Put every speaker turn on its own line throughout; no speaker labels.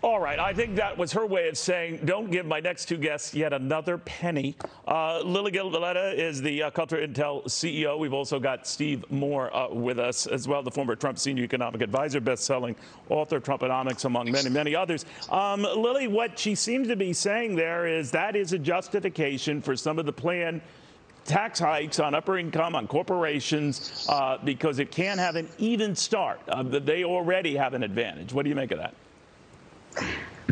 All right, I think that was her way of saying, don't give my next two guests yet another penny. Lili Valletta is the Culturintel CEO. We've also got Steve Moore with us as well, the former Trump senior economic advisor, best-selling author, Trumponomics, among many, many others. Lili, what she seems to be saying there is that is a justification for some of the planned tax hikes on upper income, on corporations, because it can't have an even start. They already have an advantage. What do you make of that?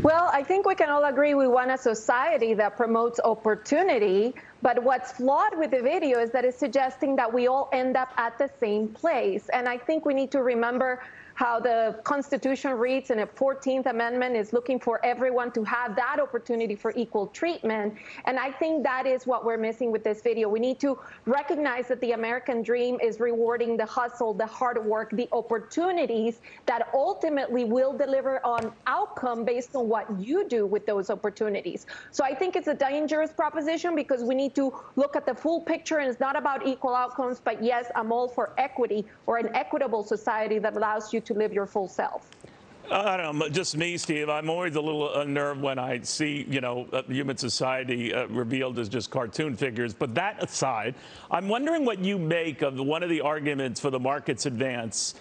Well, I think we can all agree we want a society that promotes opportunity. But what's flawed with the video is that it's suggesting that we all end up at the same place. And I think we need to remember how the Constitution reads, and the 14th Amendment is looking for everyone to have that opportunity for equal treatment. And I think that is what we're missing with this video. We need to recognize that the American dream is rewarding the hustle, the hard work, the opportunities that ultimately will deliver on outcome based on what you do with those opportunities. So I think it's a dangerous proposition because we need to look at the full picture, and it's not about equal outcomes, but yes, I'm all for equity or an equitable society that allows you to live your full self.
I don't know, just me, Steve. I'm always a little unnerved when I see, human society revealed as just cartoon figures. But that aside, I'm wondering what you make of one of the arguments for the market's advance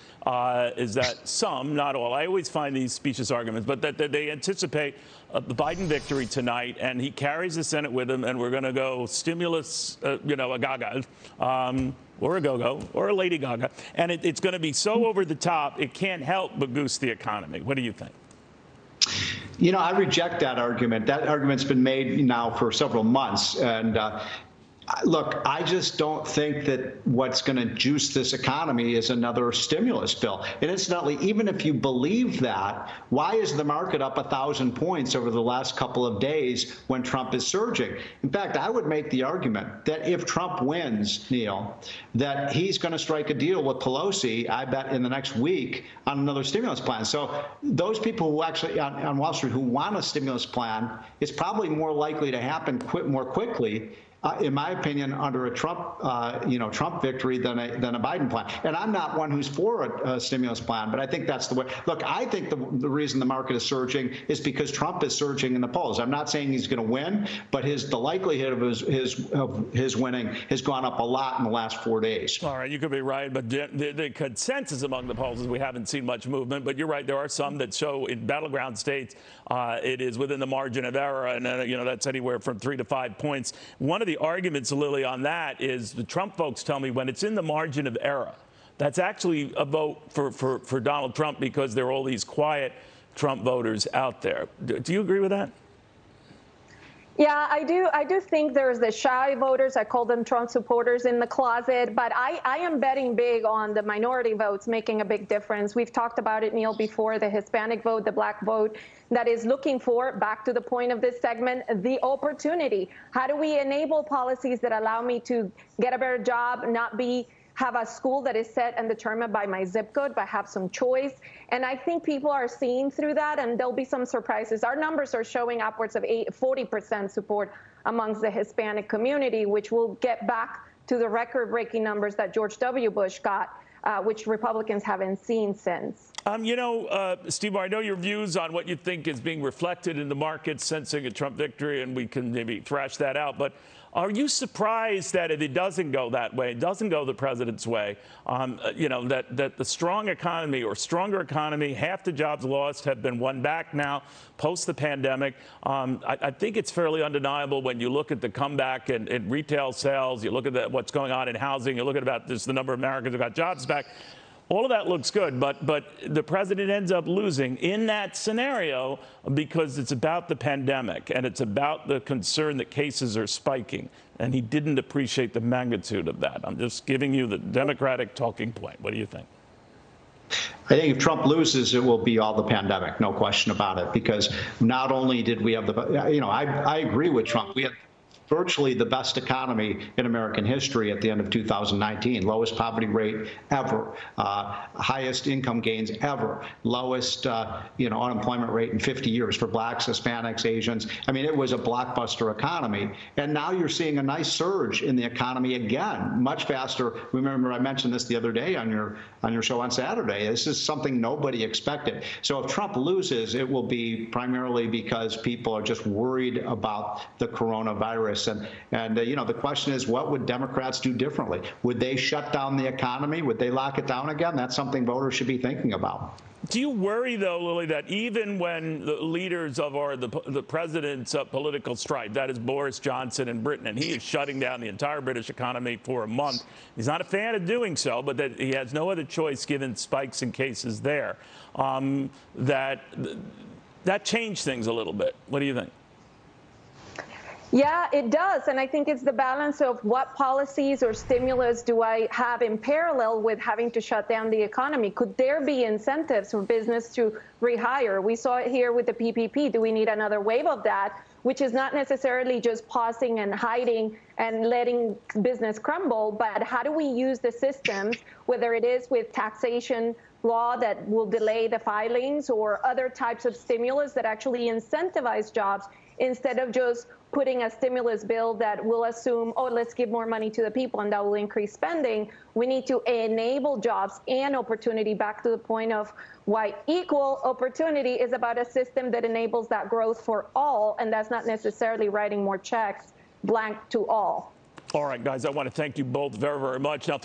is that some, not all, I always find these specious arguments, but that they anticipate the Biden victory tonight, and he carries the Senate with him, and we're going to go stimulus, a gaga. Or a go-go, or a Lady Gaga. And it's going to be so over the top, it can't help but boost the economy. What do you think?
I reject that argument. That argument's been made now for several months. And look, I just don't think that what's going to juice this economy is another stimulus bill. And incidentally, even if you believe that, why is the market up 1,000 points over the last couple of days when Trump is surging? In fact, I would make the argument that if Trump wins, Neil, that he's going to strike a deal with Pelosi, I bet, in the next week on another stimulus plan. So those people who actually on Wall Street who want a stimulus plan, it's probably more likely to happen more quickly, in my opinion, under a Trump, Trump victory than a Biden plan. And I'm not one who's for a stimulus plan, but I think that's the way. Look, I think the reason the market is surging is because Trump is surging in the polls. I'm not saying he's going to win, but the likelihood of his winning has gone up a lot in the last 4 days.
All right, you could be right, but the consensus among the polls is we haven't seen much movement. But you're right, there are some that show in battleground states it is within the margin of error, and that's anywhere from 3 to 5 points. One of the arguments, Lili, on that is the Trump folks tell me when it's in the margin of error, that's actually a vote for Donald Trump because there are all these quiet Trump voters out there. Do you agree with that?
Yeah, I do think there's the shy voters. I call them Trump supporters in the closet. But I am betting big on the minority votes making a big difference. We've talked about it, Neil, before, the Hispanic vote, the black vote, that is looking for, back to the point of this segment, the opportunity. How do we enable policies that allow me to get a better job, not have a school that is set and determined by my zip code, but have some choice? And I think people are seeing through that, and there'll be some surprises. Our numbers are showing upwards of 40% support amongst the Hispanic community, which will get back to the record-breaking numbers that George W. Bush got, which Republicans haven't seen since.
Steve, I know your views on what you think is being reflected in the market sensing a Trump victory, and we can maybe thrash that out. But are you surprised that if it doesn't go that way, it doesn't go the president's way, that the strong economy or stronger economy, half the jobs lost have been won back now post the pandemic? I think it's fairly undeniable when you look at the comeback in retail sales, you look at what's going on in housing, you look at about the number of Americans who got jobs back. All of that looks good, but the president ends up losing in that scenario because it's about the pandemic and it's about the concern that cases are spiking. And he didn't appreciate the magnitude of that. I'm just giving you the Democratic talking point. What do you think?
I think if Trump loses, it will be all the pandemic, no question about it, because not only did we have I agree with Trump. virtually the best economy in American history at the end of 2019. Lowest poverty rate ever, highest income gains ever, lowest unemployment rate in 50 years for blacks, Hispanics, Asians. I mean, it was a blockbuster economy. And now you're seeing a nice surge in the economy again, much faster. Remember, I mentioned this the other day on your show on Saturday. This is something nobody expected. So if Trump loses, it will be primarily because people are just worried about the coronavirus. And the question is, what would Democrats do differently? Would they shut down the economy? Would they lock it down again? That's something voters should be thinking about.
Do you worry, though, Lili, that even when the leaders of the president's political stripe, that is Boris Johnson in Britain, and he is shutting down the entire British economy for a month, he's not a fan of doing so, but that he has no other choice given spikes in cases there, that changed things a little bit. What do you think?
Yeah, it does. And I think it's the balance of what policies or stimulus do I have in parallel with having to shut down the economy? Could there be incentives for business to rehire? We saw it here with the PPP. Do we need another wave of that, which is not necessarily just pausing and hiding and letting business crumble, but how do we use the systems, whether it is with taxation law that will delay the filings or other types of stimulus that actually incentivize jobs instead of just putting a stimulus bill that will assume, oh, let's give more money to the people and that will increase spending. We need to enable jobs and opportunity, back to the point of why equal opportunity is about a system that enables that growth for all, and that's not necessarily writing more checks blank to all.
All right, guys, I want to thank you both very, very much. Now,